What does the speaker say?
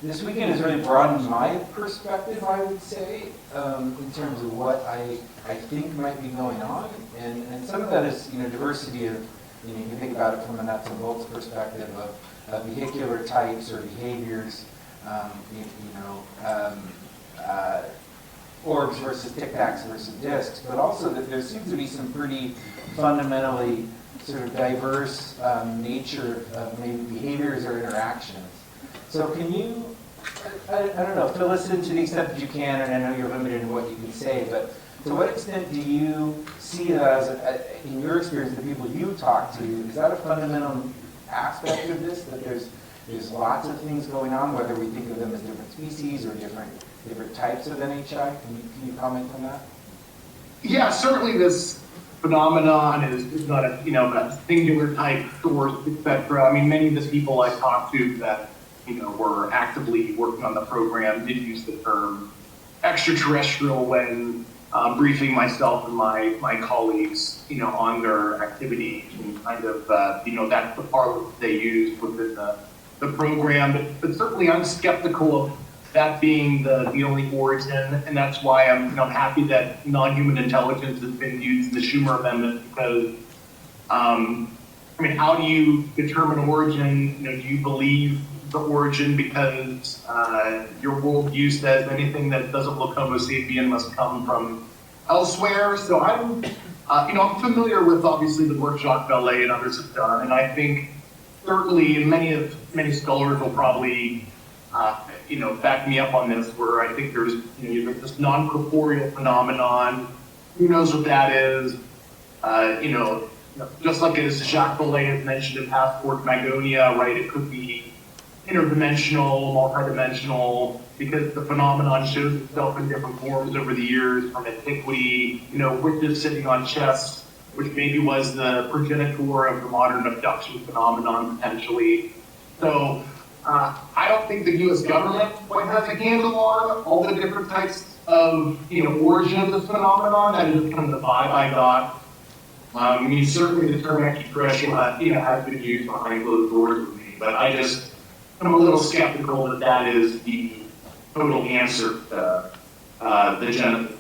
this weekend has really broadened my perspective, I would say, in terms of what I think might be going on. And some of that is, diversity of, you can think about it from a nuts and bolts perspective of vehicular types or behaviors, orbs versus tic-tacs versus discs, but also that there seems to be some pretty fundamentally sort of diverse nature of maybe behaviors or interactions. So can you, I don't know, fill us in to the extent that you can, and I know you're limited in what you can say, but to what extent do you see that as, in your experience, the people you talk to, is that a fundamental aspect of this, that there's lots of things going on, whether we think of them as different species or different types of NHI? Can you comment on that? Yeah, certainly this phenomenon is not a singular type source, etc. I mean, many of the people I talked to that were actively working on the program did use the term extraterrestrial when briefing myself and my colleagues, on their activities, and kind of that's the parlance they used within the program. But certainly I'm skeptical of that being the only origin, and that's why I'm happy that non-human intelligence has been used in the Schumer Amendment, because how do you determine origin? Do you believe the origin because your worldview says anything that doesn't look Homo sapien must come from elsewhere? So I'm familiar with obviously the work Jacques Vallée and others have done, and I think certainly many scholars will probably back me up on this, where I think there's this non-corporeal phenomenon. Who knows what that is? Just like as Jacques Vallée has mentioned in Passport Magonia, right? It could be interdimensional, multidimensional, because the phenomenon shows itself in different forms over the years, from antiquity, witches sitting on chests, which maybe was the progenitor of the modern abduction phenomenon potentially. So I don't think the US government quite has a handle on all the different types of origin of this phenomenon. That is kind of the vibe I got. Certainly the term extraterrestrial has been used behind closed doors with me, but I'm a little skeptical that is the total answer to the genesis